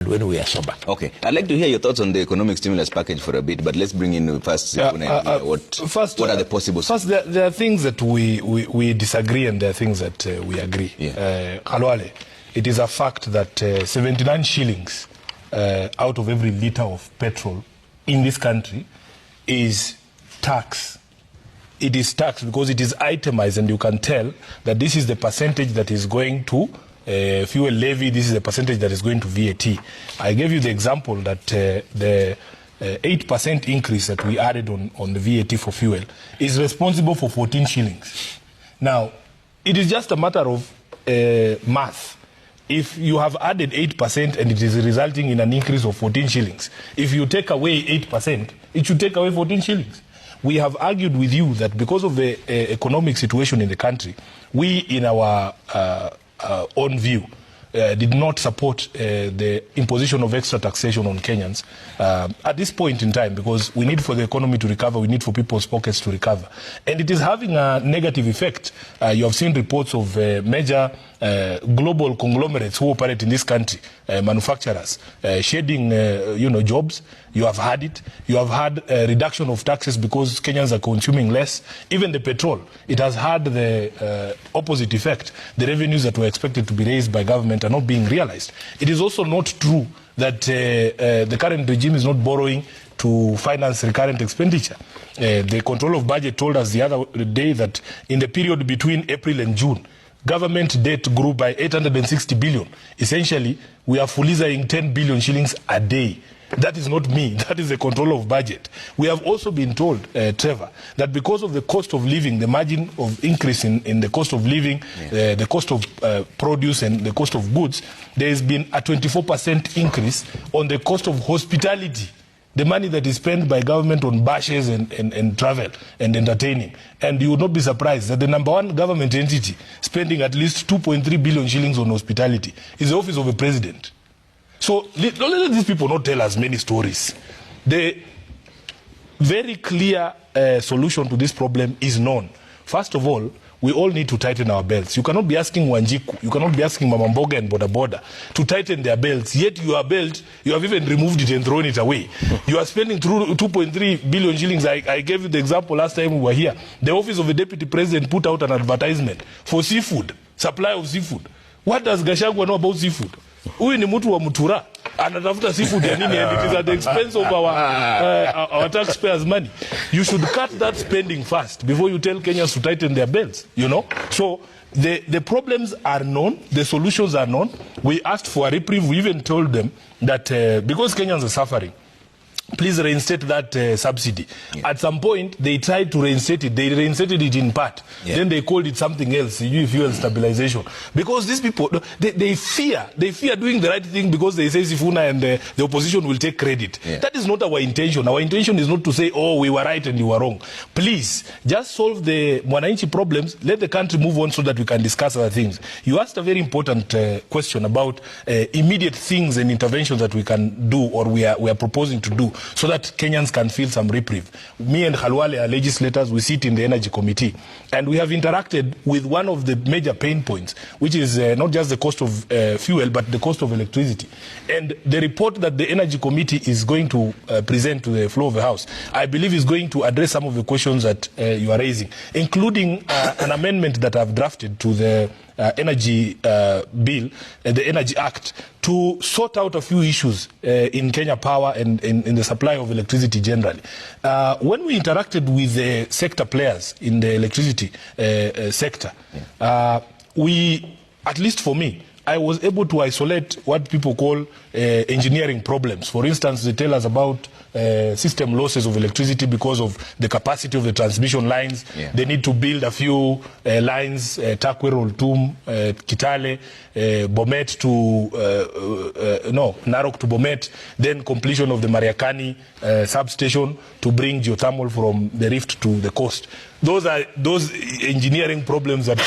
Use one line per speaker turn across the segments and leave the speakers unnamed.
when we are sober.
Okay, I'd like to hear your thoughts on the economic stimulus package for a bit, but let's bring in first. What are the possible?
First, there are things that we disagree, and there are things that we agree.
Yeah.
Khalwale, it is a fact that 79 shillings out of every litre of petrol in this country is tax. It is tax because it is itemized, and you can tell that this is the percentage that is going to fuel levy, this is the percentage that is going to VAT. I gave you the example that the 8% increase that we added on the VAT for fuel is responsible for 14 shillings. Now, it is just a matter of math. If you have added 8% and it is resulting in an increase of 14 shillings, if you take away 8%, it should take away 14 shillings. We have argued with you that because of the economic situation in the country, we in our own view did not support the imposition of extra taxation on Kenyans at this point in time, because we need for the economy to recover, we need for people's pockets to recover. And it is having a negative effect. You have seen reports of major global conglomerates who operate in this country, manufacturers, shedding jobs. You have had it. You have had a reduction of taxes because Kenyans are consuming less. Even the petrol, it has had the opposite effect. The revenues that were expected to be raised by government are not being realized. It is also not true that the current regime is not borrowing to finance recurrent expenditure. The Control of Budget told us the other day that in the period between April and June, government debt grew by 860 billion. Essentially, we are fully 10 billion shillings a day. That is not me. That is the Control of Budget. We have also been told, Trevor, that because of the cost of living, the margin of increase in the cost of living, the cost of produce and the cost of goods, there has been a 24% increase on the cost of hospitality. The money that is spent by government on bashes and travel and entertaining. And you would not be surprised that the number one government entity spending at least 2.3 billion shillings on hospitality is the office of a president. So don't let these people not tell us many stories. The very clear solution to this problem is known. First of all, we all need to tighten our belts. You cannot be asking Wanjiku, you cannot be asking Mama Mboga and Boda Boda to tighten their belts, yet your belt, you have even removed it and thrown it away. You are spending through 2.3 billion shillings. I gave you the example last time we were here. The office of the deputy president put out an advertisement for seafood, supply of seafood. What does Gachagua know about seafood? Huyu ni mtu wa Mutura. Anatafuta seafood ya nini, and it is at the expense of our taxpayers' money. You should cut that spending fast before you tell Kenyans to tighten their belts, So the problems are known, the solutions are known. We asked for a reprieve. We even told them that because Kenyans are suffering, please reinstate that subsidy. Yeah. At some point, they tried to reinstate it. They reinstated it in part. Yeah. Then they called it something else, fuel stabilization. Because these people, they fear doing the right thing because they say Sifuna and the opposition will take credit. Yeah. That is not our intention. Our intention is not to say, oh, we were right and you were wrong. Please, just solve the Mwananchi problems. Let the country move on so that we can discuss other things. You asked a very important question about immediate things and interventions that we can do or we are proposing to do, so that Kenyans can feel some reprieve. Me and Khalwale are legislators. We sit in the Energy Committee. And we have interacted with one of the major pain points, which is not just the cost of fuel, but the cost of electricity. And the report that the Energy Committee is going to present to the floor of the House, I believe is going to address some of the questions that you are raising, including an amendment that I've drafted to the Energy Bill, the Energy Act, to sort out a few issues in Kenya Power and in the supply of electricity generally. When we interacted with the sector players in the electricity sector, we, at least for me, I was able to isolate what people call engineering problems. For instance, they tell us about system losses of electricity because of the capacity of the transmission lines. Yeah. They need to build a few lines, Takwe, Roltum, Kitale, Bomet to, Narok to Bomet, then completion of the Mariakani substation to bring geothermal from the rift to the coast. Those are those engineering problems that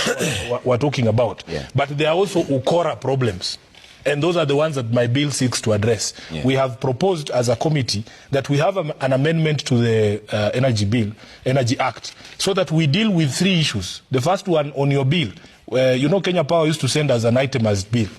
we're talking about. Yeah. But there are also Ukora problems. And those are the ones that my bill seeks to address. Yeah. We have proposed as a committee that we have an amendment to the Energy Bill, Energy Act, so that we deal with three issues. The first one on your bill, Kenya Power used to send us an itemized bill,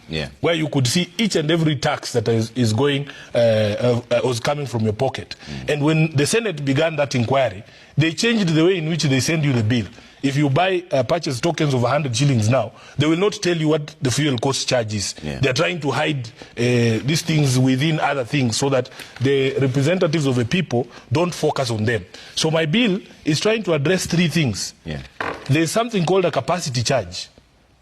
where you could see each and every tax that is going, was coming from your pocket. And when the Senate began that inquiry, they changed the way in which they send you the bill. If you buy purchase tokens of 100 shillings now, they will not tell you what the fuel cost charge is. They're trying to hide these things within other things so that the representatives of the people don't focus on them. So my bill is trying to address three things. There's something called a capacity charge,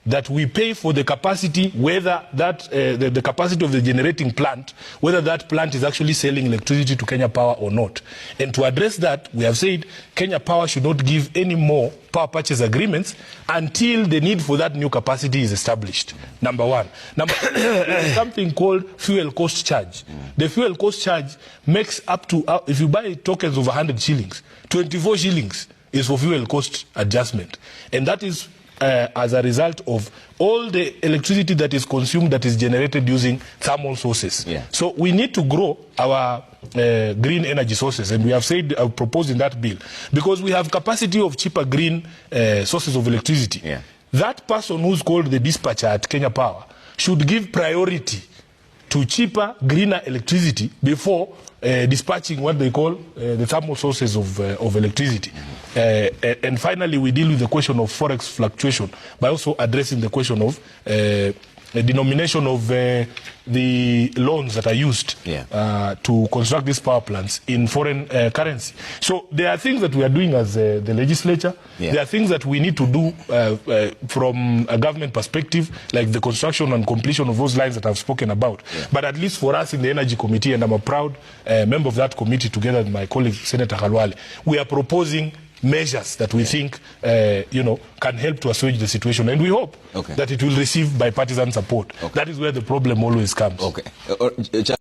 that we pay for the capacity, whether that the capacity of the generating plant, whether that plant is actually selling electricity to Kenya Power or not. And to address that, we have said Kenya Power should not give any more power purchase agreements until the need for that new capacity is established. Number one. Number two, there's something called fuel cost charge. The fuel cost charge makes up to, if you buy tokens of 100 shillings, 24 shillings is for fuel cost adjustment. And that is as a result of all the electricity that is consumed that is generated using thermal sources. So we need to grow our green energy sources, and we have said, proposed in that bill, because we have capacity of cheaper green sources of electricity. That person who's called the dispatcher at Kenya Power should give priority to cheaper, greener electricity before dispatching what they call the thermal sources of electricity. And finally, we deal with the question of forex fluctuation by also addressing the question of the denomination of the loans that are used to construct these power plants in foreign currency. So there are things that we are doing as the legislature. There are things that we need to do from a government perspective, like the construction and completion of those lines that I've spoken about. But at least for us in the Energy Committee, and I'm a proud member of that committee together with my colleague Senator Khalwale, we are proposing measures that we think can help to assuage the situation, and we hope that it will receive bipartisan support. That is where the problem always comes.